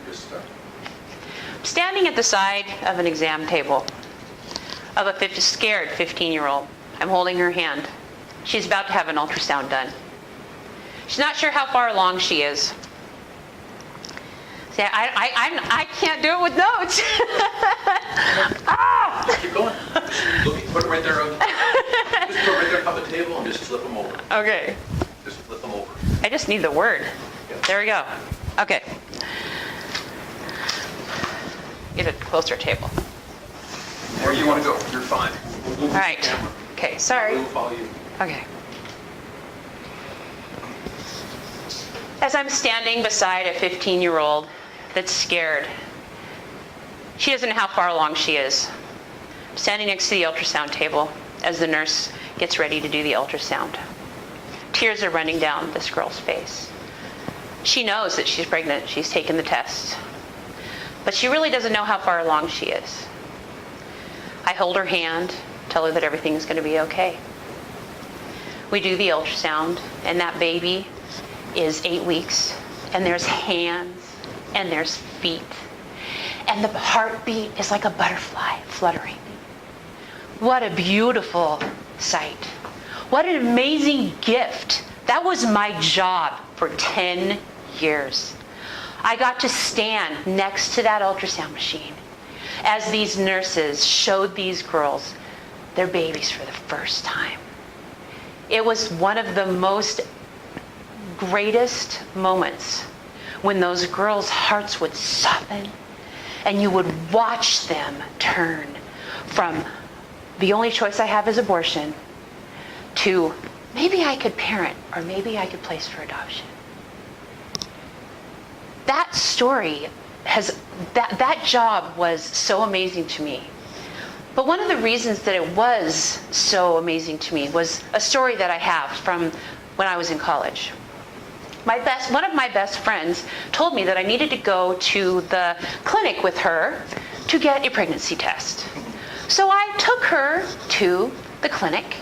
Just start. I'm standing at the side of an exam table of a scared 15-year-old. I'm holding her hand. She's about to have an ultrasound done. She's not sure how far along she is. See, I can't do it with notes. Ah! Keep going. Put it right there. Just put it right there on the table and just flip them over. Okay. Just flip them over. I just need the word. There we go. Okay. Get a closer table. Where you want to go, you're fine. We'll All right. Okay, sorry. We'll follow you. Okay. As I'm standing beside a 15-year-old that's scared, she doesn't know how far along she is. I'm standing next to the ultrasound table as the nurse gets ready to do the ultrasound. Tears are running down this girl's face. She knows that she's pregnant. She's taken the test. But she really doesn't know how far along she is. I hold her hand, tell her that everything's going to be okay. We do the ultrasound, and that baby is 8 weeks, and there's hands, and there's feet, and the heartbeat is like a butterfly fluttering. What a beautiful sight. What an amazing gift. That was my job for 10 years. I got to stand next to that ultrasound machine as these nurses showed these girls their babies for the first time. It was one of the most greatest moments when those girls' hearts would soften and you would watch them turn from the only choice I have is abortion to maybe I could parent or maybe I could place for adoption. That story that job was so amazing to me. But one of the reasons that it was so amazing to me was a story that I have from when I was in college. One of my best friends told me that I needed to go to the clinic with her to get a pregnancy test. So I took her to the clinic,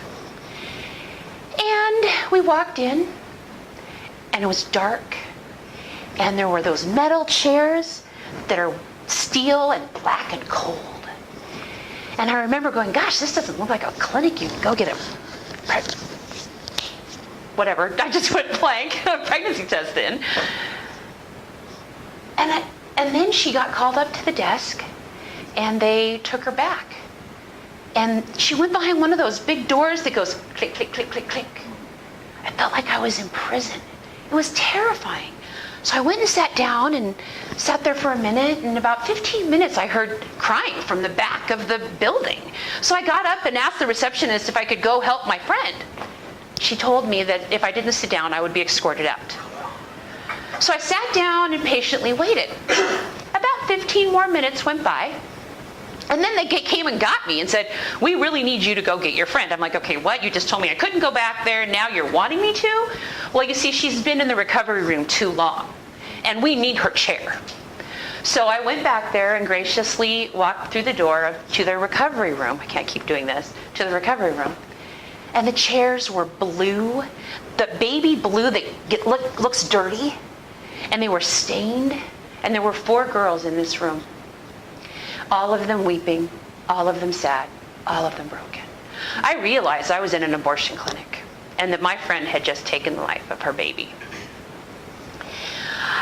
and we walked in, and it was dark, and there were those metal chairs that are steel and black and cold. And I remember going, gosh, this doesn't look like a clinic you can go get whatever. I just went blank, a pregnancy test in. And then she got called up to the desk, and they took her back. And she went behind one of those big doors that goes click, click, click, click, click. I felt like I was in prison. It was terrifying. So I went and sat down and sat there for a minute, and in about 15 minutes I heard crying from the back of the building. So I got up and asked the receptionist if I could go help my friend. She told me that if I didn't sit down, I would be escorted out. So I sat down and patiently waited. About 15 more minutes went by, and then they came and got me and said, we really need you to go get your friend. I'm like, okay, what? You just told me I couldn't go back there, and now you're wanting me to? Well, you see, she's been in the recovery room too long, and we need her chair. So I went back there and graciously walked through the door to the recovery room. I can't keep doing this. To the recovery room. And the chairs were blue, the baby blue that looks dirty, and they were stained, and there were 4 girls in this room. All of them weeping, all of them sad, all of them broken. I realized I was in an abortion clinic and that my friend had just taken the life of her baby.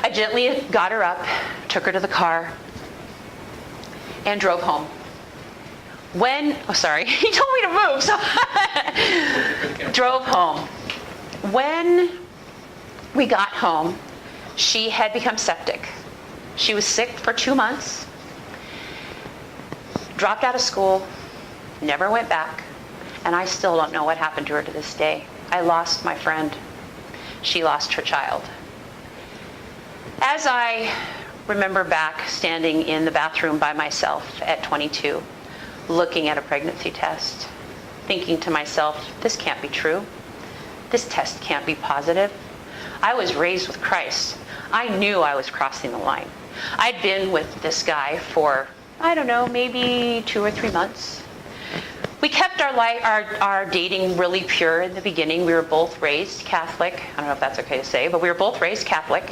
I gently got her up, took her to the car, and drove home. He told me to move, so drove home. When we got home, she had become septic. She was sick for 2 months. Dropped out of school, never went back, and I still don't know what happened to her to this day. I lost my friend. She lost her child. As I remember back standing in the bathroom by myself at 22, looking at a pregnancy test, thinking to myself, this can't be true. This test can't be positive. I was raised with Christ. I knew I was crossing the line. I'd been with this guy for, I don't know, maybe 2 or 3 months. We kept our dating really pure in the beginning. We were both raised Catholic. I don't know if that's okay to say, but we were both raised Catholic.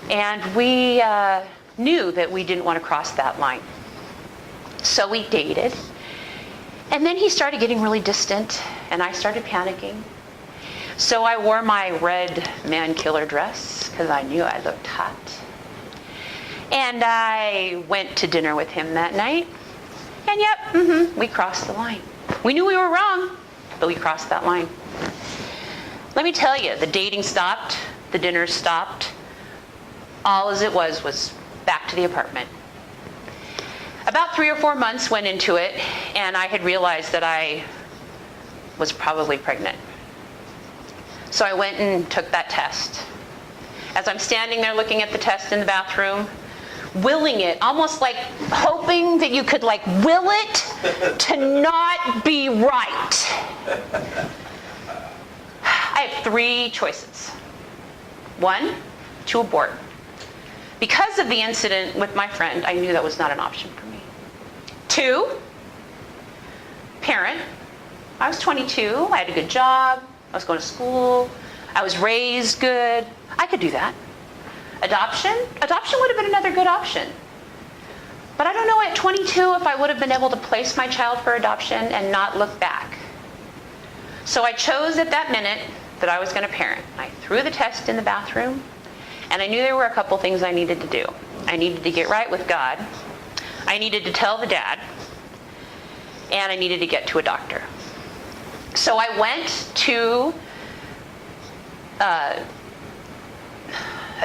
And we knew that we didn't want to cross that line. So we dated. And then he started getting really distant, and I started panicking. So I wore my red man killer dress because I knew I looked hot. And I went to dinner with him that night. And yep, we crossed the line. We knew we were wrong, but we crossed that line. Let me tell you, the dating stopped, the dinner stopped. All as it was back to the apartment. About 3 or 4 months went into it, and I had realized that I was probably pregnant. So I went and took that test. As I'm standing there looking at the test in the bathroom, willing it, almost like hoping that you could like will it to not be right. I have 3 choices. 1, to abort. Because of the incident with my friend, I knew that was not an option for me. 2, parent. I was 22, I had a good job, I was going to school, I was raised good. I could do that. Adoption? Adoption would have been another good option. But I don't know at 22 if I would have been able to place my child for adoption and not look back. So I chose at that minute that I was going to parent. I threw the test in the bathroom, and I knew there were a couple things I needed to do. I needed to get right with God. I needed to tell the dad, and I needed to get to a doctor. So I went to a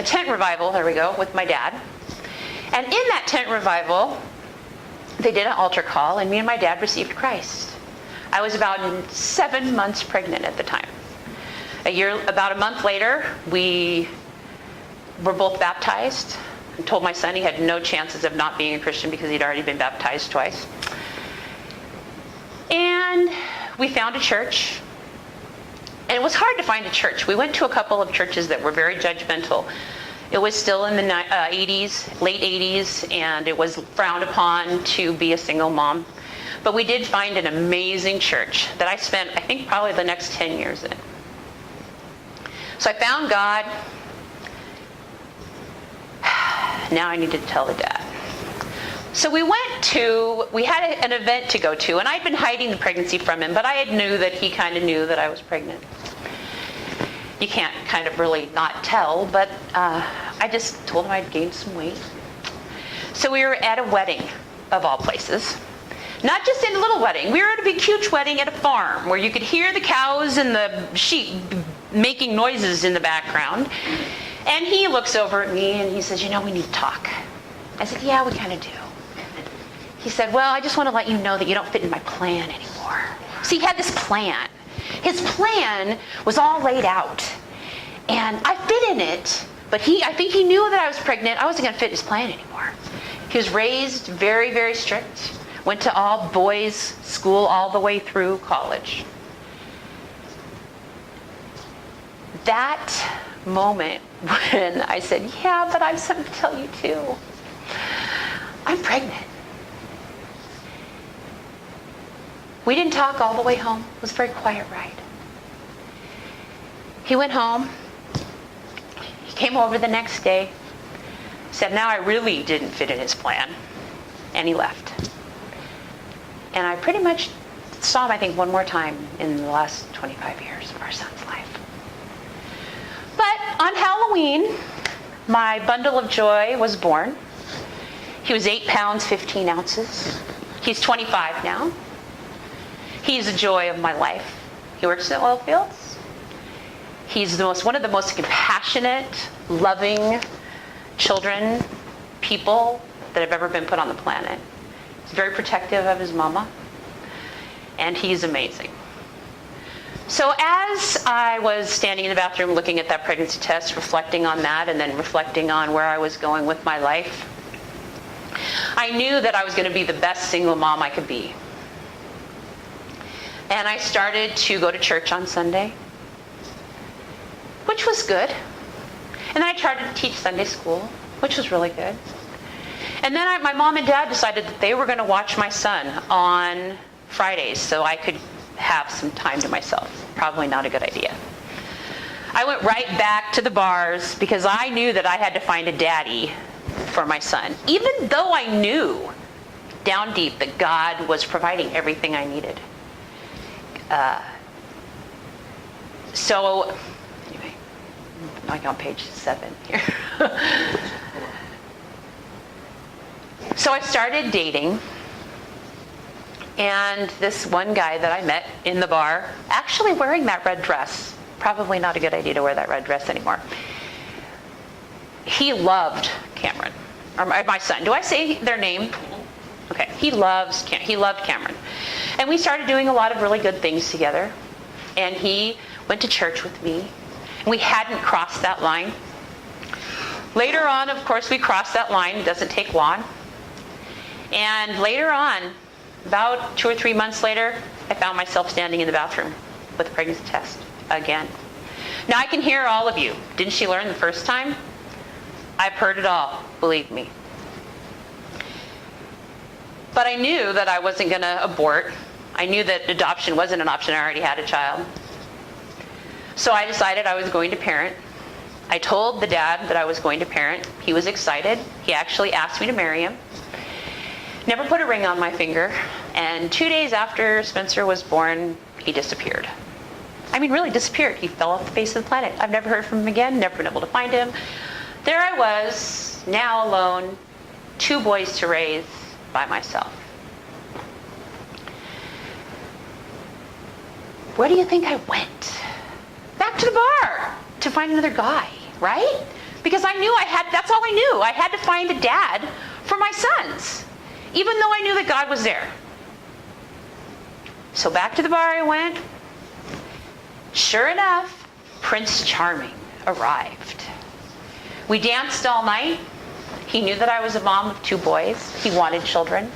tent revival, there we go, with my dad. And in that tent revival, they did an altar call, and me and my dad received Christ. I was about 7 months pregnant at the time. About a month later, we were both baptized. I told my son he had no chances of not being a Christian because he'd already been baptized twice. And we found a church. And it was hard to find a church. We went to a couple of churches that were very judgmental. It was still in the 80s, late 80s, and it was frowned upon to be a single mom. But we did find an amazing church that I spent, I think, probably the next 10 years in. So I found God. Now I needed to tell the dad. So we had an event to go to, and I'd been hiding the pregnancy from him, but I knew that he kind of knew that I was pregnant. You can't kind of really not tell, but I just told him I'd gained some weight. So we were at a wedding, of all places. Not just in a little wedding. We were at a big, huge wedding at a farm where you could hear the cows and the sheep making noises in the background. And he looks over at me and he says, "You know, we need to talk." I said, "Yeah, we kind of do." He said, "Well, I just want to let you know that you don't fit in my plan anymore." See, he had this plan. His plan was all laid out. And I fit in it, but I think he knew that I was pregnant. I wasn't going to fit his plan anymore. He was raised very, very strict. Went to all boys school all the way through college. That moment when I said, "Yeah, but I have something to tell you too. I'm pregnant." We didn't talk all the way home. It was a very quiet ride. He went home. He came over the next day. Said, "Now I really didn't fit in his plan." And he left. And I pretty much saw him, I think, one more time in the last 25 years of our son's life. But on Halloween, my bundle of joy was born. He was 8 pounds, 15 ounces. He's 25 now. He's the joy of my life. He works in the oil fields. He's one of the most compassionate, loving people that have ever been put on the planet. He's very protective of his mama. And he's amazing. So as I was standing in the bathroom looking at that pregnancy test, reflecting on that, and then reflecting on where I was going with my life, I knew that I was going to be the best single mom I could be. And I started to go to church on Sunday, which was good. And then I tried to teach Sunday school, which was really good. And then my mom and dad decided that they were going to watch my son on Fridays so I could have some time to myself. Probably not a good idea. I went right back to the bars because I knew that I had to find a daddy for my son, even though I knew down deep that God was providing everything I needed. So, anyway, I'm on page 7 here. So I started dating, and this one guy that I met in the bar, actually wearing that red dress, probably not a good idea to wear that red dress anymore. He loved Cameron, or my son. Do I say their name? Okay, he loved Cameron. And we started doing a lot of really good things together. And he went to church with me. And we hadn't crossed that line. Later on, of course, we crossed that line. It doesn't take long. And later on, about 2 or 3 months later, I found myself standing in the bathroom with a pregnancy test again. Now I can hear all of you. Didn't she learn the first time? I've heard it all, believe me. But I knew that I wasn't going to abort. I knew that adoption wasn't an option. I already had a child. So I decided I was going to parent. I told the dad that I was going to parent. He was excited. He actually asked me to marry him. Never put a ring on my finger. And 2 days after Spencer was born, he disappeared. I mean, really disappeared. He fell off the face of the planet. I've never heard from him again, never been able to find him. There I was, now alone, 2 boys to raise by myself. Where do you think I went? Back to the bar to find another guy, right? Because I knew that's all I knew. I had to find a dad for my sons, even though I knew that God was there. So back to the bar I went. Sure enough, Prince Charming arrived. We danced all night. He knew that I was a mom of 2 boys. He wanted children.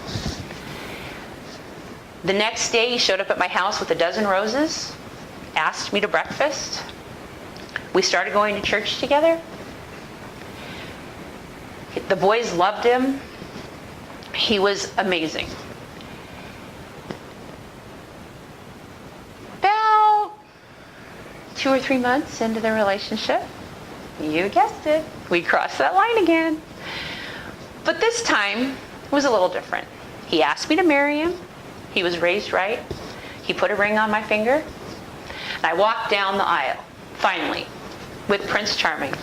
The next day, he showed up at my house with a dozen roses, asked me to breakfast. We started going to church together. The boys loved him. He was amazing. About 2 or 3 months into the relationship, you guessed it, we crossed that line again. But this time, it was a little different. He asked me to marry him. He was raised right. He put a ring on my finger. And I walked down the aisle, finally, with Prince Charming.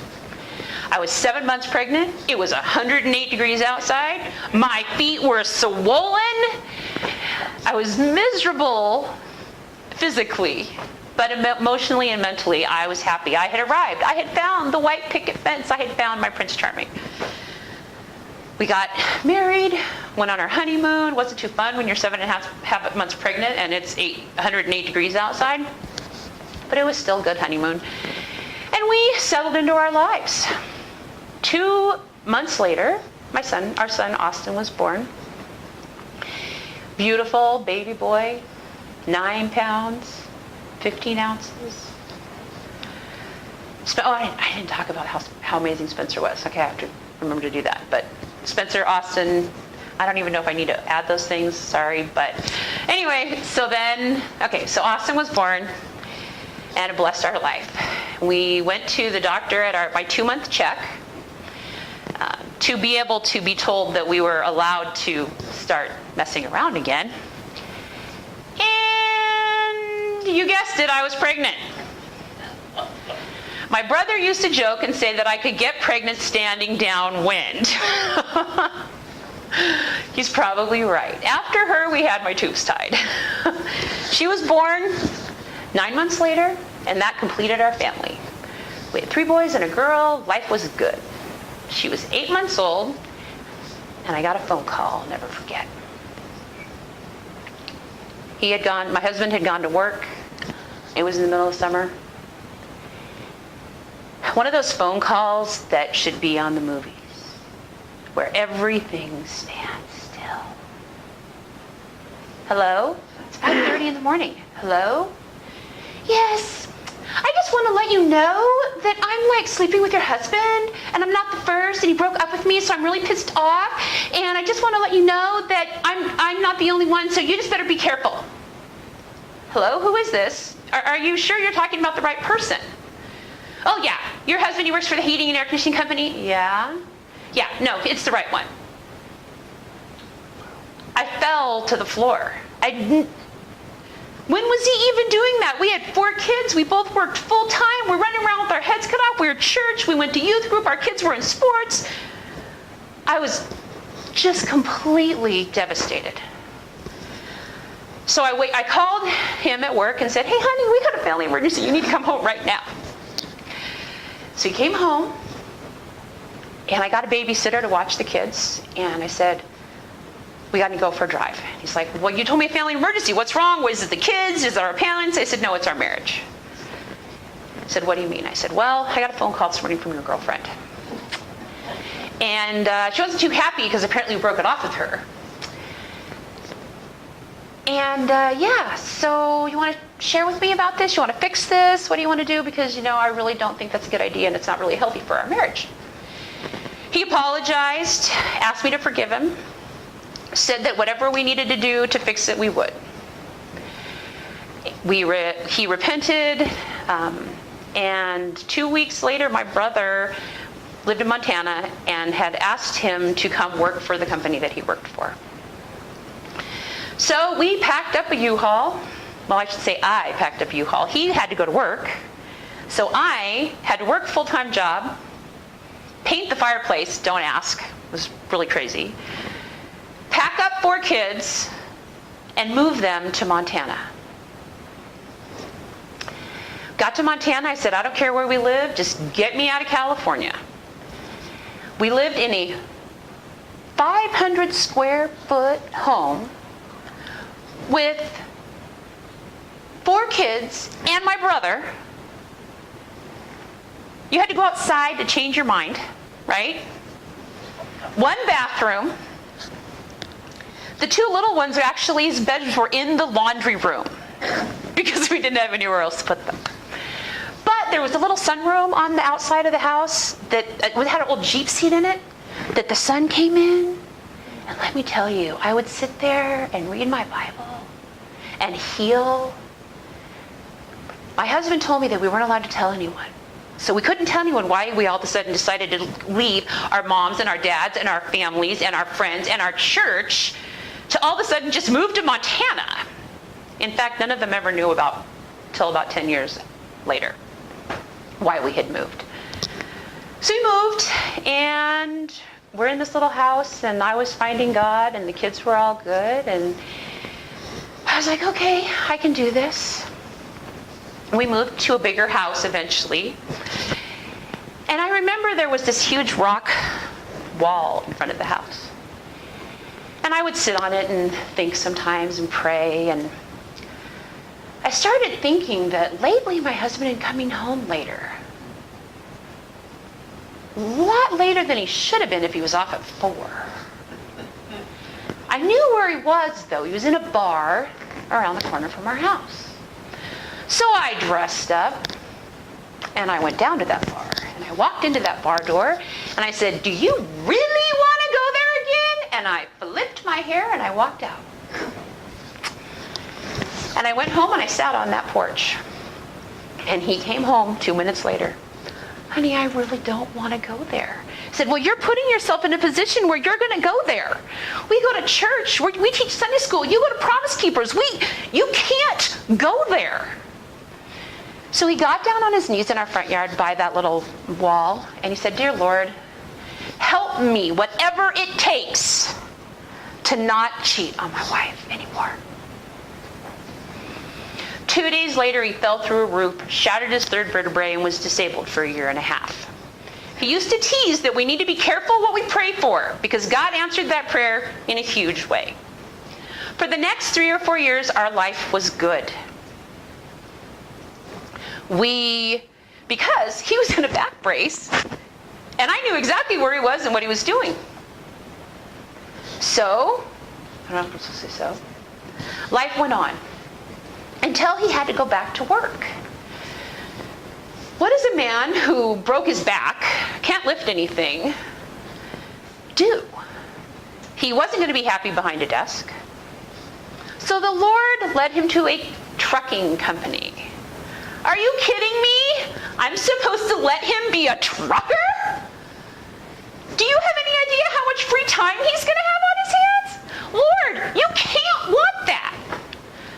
I was 7 months pregnant. It was 108 degrees outside. My feet were swollen. I was miserable physically, but emotionally and mentally, I was happy. I had arrived. I had found the white picket fence. I had found my Prince Charming. We got married, went on our honeymoon. Wasn't too fun when you're 7.5 months pregnant and it's 108 degrees outside. But it was still a good honeymoon. And we settled into our lives. 2 months later, our son Austin was born. Beautiful baby boy, 9 pounds, 15 ounces. I didn't talk about how amazing Spencer was. Okay, I have to remember to do that. But Spencer, Austin, I don't even know if I need to add those things. Sorry. But anyway, so Austin was born, and it blessed our life. We went to the doctor at my 2-month check to be able to be told that we were allowed to start messing around again. And you guessed it, I was pregnant. My brother used to joke and say that I could get pregnant standing downwind. He's probably right. After her, we had my tubes tied. She was born 9 months later, and that completed our family. We had 3 boys and a girl. Life was good. She was 8 months old, and I got a phone call, I'll never forget. My husband had gone to work. It was in the middle of summer. One of those phone calls that should be on the movies, where everything stands still. Hello? It's 5:30 in the morning. Hello? Yes. I just want to let you know that I'm sleeping with your husband, and I'm not the first, and he broke up with me, so I'm really pissed off. And I just want to let you know that I'm not the only one, so you just better be careful. Hello? Who is this? Are you sure you're talking about the right person? Oh yeah, your husband, he works for the heating and air conditioning company? Yeah. Yeah, no, it's the right one. I fell to the floor. When was he even doing that? We had 4 kids. We both worked full time. We're running around with our heads cut off. We were at church. We went to youth group. Our kids were in sports. I was just completely devastated. So I called him at work and said, hey, honey, we got a family emergency. You need to come home right now. So he came home, and I got a babysitter to watch the kids. And I said, we got to go for a drive. He's like, well, you told me a family emergency. What's wrong? Is it the kids? Is it our parents? I said, no, it's our marriage. He said, what do you mean? I said, well, I got a phone call this morning from your girlfriend. And she wasn't too happy because apparently we broke it off with her. And yeah, so you want to share with me about this? You want to fix this? What do you want to do? Because, I really don't think that's a good idea and it's not really healthy for our marriage. He apologized, asked me to forgive him, said that whatever we needed to do to fix it, we would. He repented, and 2 weeks later, my brother lived in Montana and had asked him to come work for the company that he worked for. So we packed up a U-Haul. Well, I should say I packed up a U-Haul. He had to go to work. So I had to work a full-time job, paint the fireplace, don't ask. It was really crazy. Pack up 4 kids and move them to Montana. Got to Montana, I said, I don't care where we live, just get me out of California. We lived in a 500 square foot home with 4 kids and my brother. You had to go outside to change your mind, right? 1 bathroom. The 2 little ones, actually, his bedrooms were in the laundry room because we didn't have anywhere else to put them. But there was a little sunroom on the outside of the house that had an old Jeep seat in it that the sun came in. And let me tell you, I would sit there and read my Bible and heal. My husband told me that we weren't allowed to tell anyone. So we couldn't tell anyone why we all of a sudden decided to leave our moms and our dads and our families and our friends and our church to all of a sudden just move to Montana. In fact, none of them ever knew till about 10 years later why we had moved. So we moved, and we're in this little house, and I was finding God, and the kids were all good, and I was like, okay, I can do this. We moved to a bigger house eventually. And I remember there was this huge rock wall in front of the house. And I would sit on it and think sometimes and pray. And I started thinking that lately my husband had coming home later. A lot later than he should have been if he was off at 4. I knew where he was, though. He was in a bar around the corner from our house. So I dressed up, and I went down to that bar. And I walked into that bar door, and I said, do you really want to go there again? And I flipped my hair, and I walked out. And I went home, and I sat on that porch. And he came home 2 minutes later. Honey, I really don't want to go there. I said, well, you're putting yourself in a position where you're going to go there. We go to church. We teach Sunday school. You go to Promise Keepers. You can't go there. So he got down on his knees in our front yard by that little wall, and he said, dear Lord, help me, whatever it takes, to not cheat on my wife anymore. 2 days later, he fell through a roof, shattered his 3rd vertebrae, and was disabled for 1.5 years. He used to tease that we need to be careful what we pray for, because God answered that prayer in a huge way. For the next 3 or 4 years, our life was good. Because he was in a back brace, and I knew exactly where he was and what he was doing. So, I don't know if I'm supposed to say so. Life went on until he had to go back to work. What does a man who broke his back, can't lift anything, do? He wasn't going to be happy behind a desk. So the Lord led him to a trucking company. Are you kidding me? I'm supposed to let him be a trucker? Do you have any much free time he's going to have on his hands? Lord, you can't want that.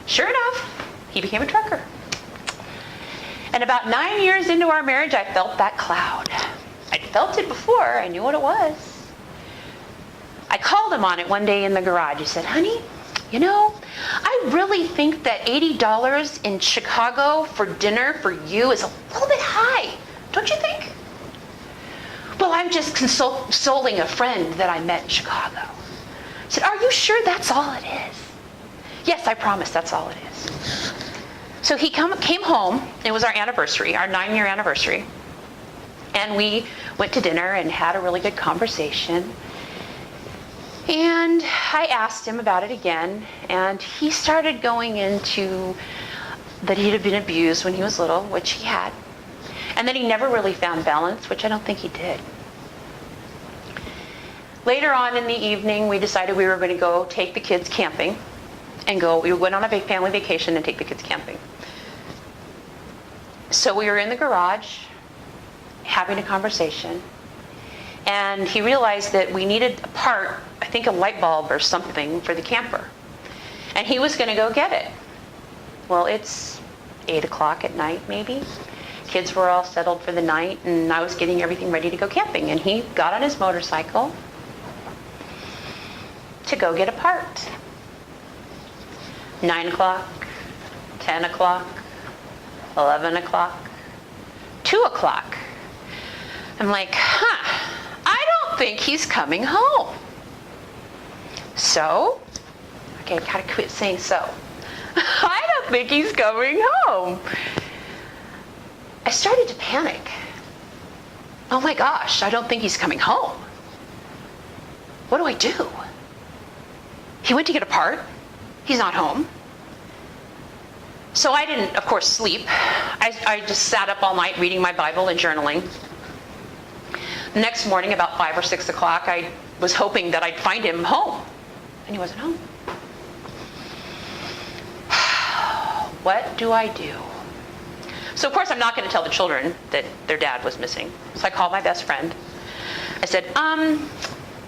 Sure enough, he became a trucker. And about 9 years into our marriage, I felt that cloud. I'd felt it before. I knew what it was. I called him on it one day in the garage. He said, honey, you know, I really think that $80 in Chicago for dinner for you is a little bit high. Don't you think? Well, I'm just consoling a friend that I met in Chicago. I said, are you sure that's all it is? Yes, I promise that's all it is. So he came home. It was our anniversary, our 9-year anniversary. And we went to dinner and had a really good conversation. And I asked him about it again, and he started going into that he had been abused when he was little, which he had, and that he never really found balance, which I don't think he did. Later on in the evening, we decided we were going to go take the kids camping, we went on a family vacation and take the kids camping. So we were in the garage having a conversation, and he realized that we needed a part, I think a light bulb or something, for the camper. And he was going to go get it. Well, it's 8 o'clock at night, maybe. Kids were all settled for the night, and I was getting everything ready to go camping. And he got on his motorcycle to go get a part. 9 o'clock, 10 o'clock, 11 o'clock, 2 o'clock. I'm like, I don't think he's coming home. So, okay, gotta quit saying so. I don't think he's coming home. I started to panic. Oh my gosh, I don't think he's coming home. What do I do? He went to get a part. He's not home. So I didn't, of course, sleep. I just sat up all night reading my Bible and journaling. The next morning, about 5 or 6 o'clock, I was hoping that I'd find him home. And he wasn't home. What do I do? So, of course, I'm not going to tell the children that their dad was missing. So I called my best friend. I said,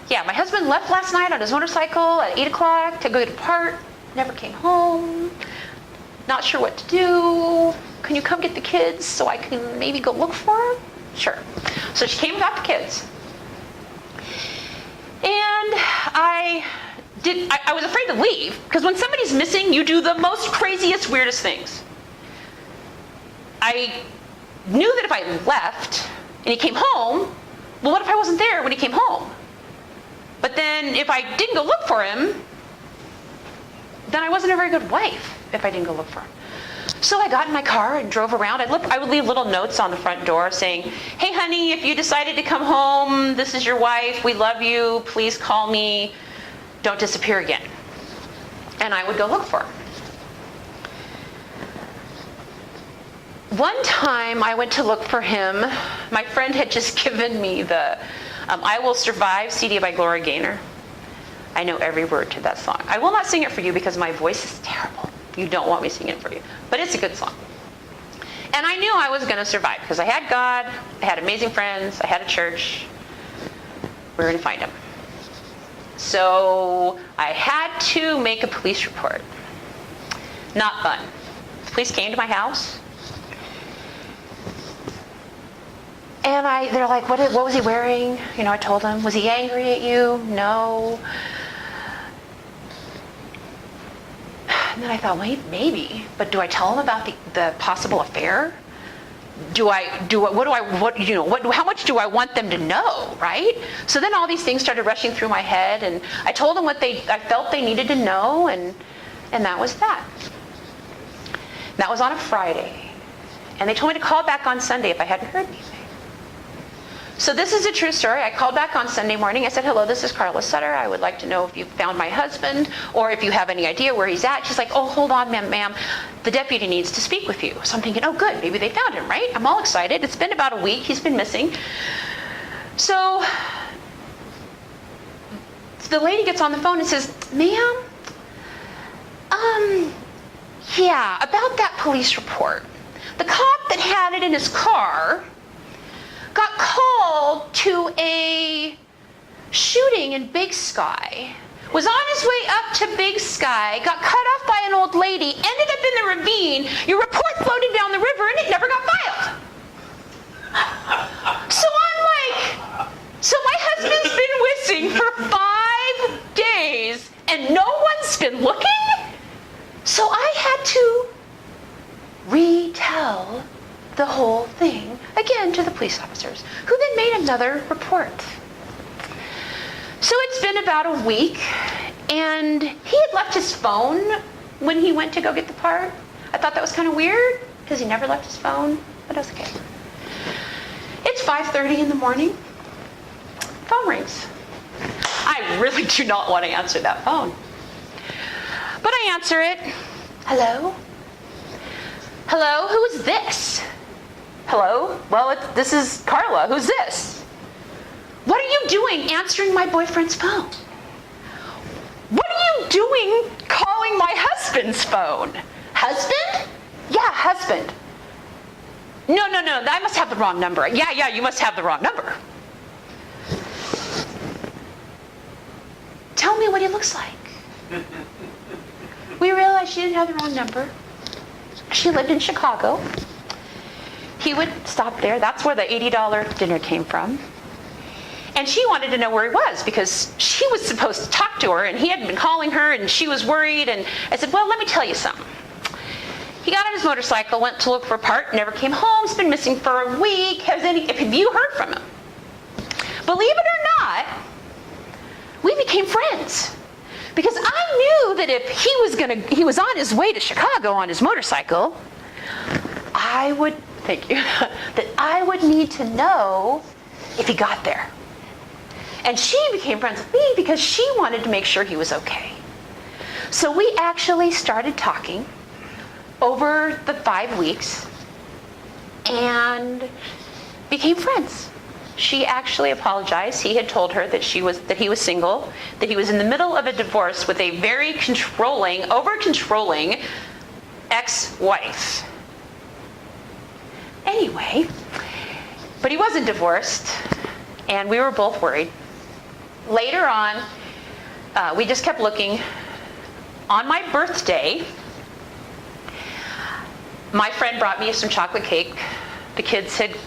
yeah, my husband left last night on his motorcycle at 8 o'clock to go get a part. Never came home. Not sure what to do. Can you come get the kids so I can maybe go look for him? Sure. So she came and got the kids. And I was afraid to leave, because when somebody's missing, you do the most craziest, weirdest things. I knew that if I left and he came home, well, what if I wasn't there when he came home? But then if I didn't go look for him, then I wasn't a very good wife if I didn't go look for him. So I got in my car and drove around. I would leave little notes on the front door saying, hey, honey, if you decided to come home, this is your wife. We love you. Please call me. Don't disappear again. And I would go look for him. One time I went to look for him. My friend had just given me the I Will Survive CD by Gloria Gaynor. I know every word to that song. I will not sing it for you because my voice is terrible. You don't want me singing it for you. But it's a good song. And I knew I was going to survive because I had God, I had amazing friends, I had a church. We were going to find him. So I had to make a police report. Not fun. The police came to my house. And they're like, what was he wearing? You know, I told them. Was he angry at you? No. And then I thought, wait, maybe. But do I tell him about the possible affair? How much do I want them to know, right? So then all these things started rushing through my head, and I told them what I felt they needed to know, and that was that. That was on a Friday. And they told me to call back on Sunday if I hadn't heard anything. So this is a true story. I called back on Sunday morning. I said, hello, this is Karla Sutter. I would like to know if you found my husband or if you have any idea where he's at. She's like, oh, hold on, ma'am. The deputy needs to speak with you. So I'm thinking, oh, good. Maybe they found him, right? I'm all excited. It's been about a week. He's been missing. So the lady gets on the phone and says, ma'am, yeah, about that police report. The cop that had it in his car got called to a shooting in Big Sky, was on his way up to Big Sky, got cut off by an old lady, ended up in the ravine, your report floated down the river, and it never got filed. So I'm like, so my husband's been missing for 5 days, and no one's been looking? So I had to retell the whole thing again to the police officers, who then made another report. So it's been about a week, and he had left his phone when he went to go get the part. I thought that was kind of weird, because he never left his phone, but it was okay. It's 5:30 in the morning. Phone rings. I really do not want to answer that phone. But I answer it. Hello? Hello, who is this? Hello? Well, this is Karla. Who's this? What are you doing answering my boyfriend's phone? What are you doing calling my husband's phone? Husband? Yeah, husband. No, I must have the wrong number. Yeah, you must have the wrong number. Tell me what he looks like. We realized she didn't have the wrong number. She lived in Chicago. He would stop there. That's where the $80 dinner came from. And she wanted to know where he was because she was supposed to talk to her and he hadn't been calling her and she was worried. And I said, well, let me tell you something. He got on his motorcycle, went to look for a part, never came home. He's been missing for a week. Have you heard from him? Believe it or not, we became friends. Because I knew that if he was on his way to Chicago on his motorcycle, that I would need to know if he got there. And she became friends with me because she wanted to make sure he was okay. So we actually started talking over the 5 weeks and became friends. She actually apologized. He had told her that he was single, that he was in the middle of a divorce with a very over-controlling ex-wife. Anyway, but he wasn't divorced, and we were both worried. Later on, we just kept looking. On my birthday, my friend brought me some chocolate cake. The kids had,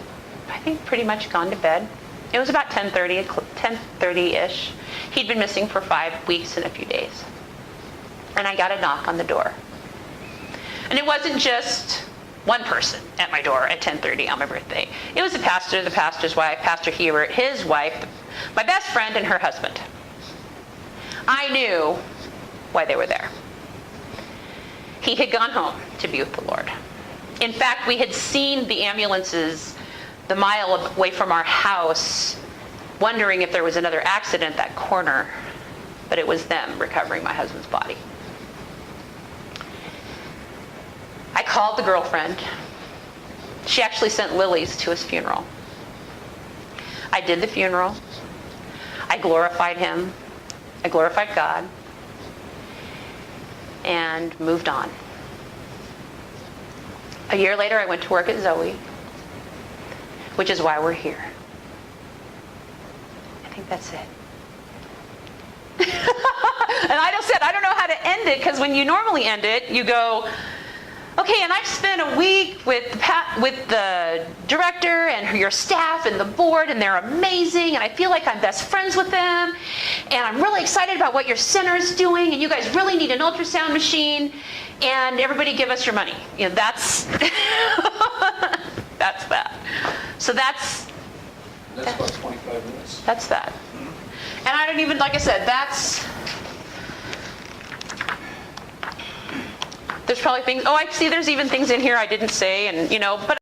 I think, pretty much gone to bed. It was about 10:30-ish. He'd been missing for 5 weeks and a few days. And I got a knock on the door. And it wasn't just one person at my door at 10:30 on my birthday. It was the pastor, the pastor's wife, Pastor Hebert, his wife, my best friend, and her husband. I knew why they were there. He had gone home to be with the Lord. In fact, we had seen the ambulances the mile away from our house, wondering if there was another accident at that corner, but it was them recovering my husband's body. I called the girlfriend. She actually sent lilies to his funeral. I did the funeral. I glorified him. I glorified God. And moved on. A year later, I went to work at Zoe, which is why we're here. I think that's it. And I don't know how to end it, because when you normally end it, you go, okay, and I've spent a week with the director and your staff and the board, and they're amazing, and I feel like I'm best friends with them, and I'm really excited about what your center is doing, and you guys really need an ultrasound machine, and everybody give us your money. You know, that's that's that. So that's about 25 minutes. That's that. And I don't even, like I said, there's probably things, I see there's even things in here I didn't say, and but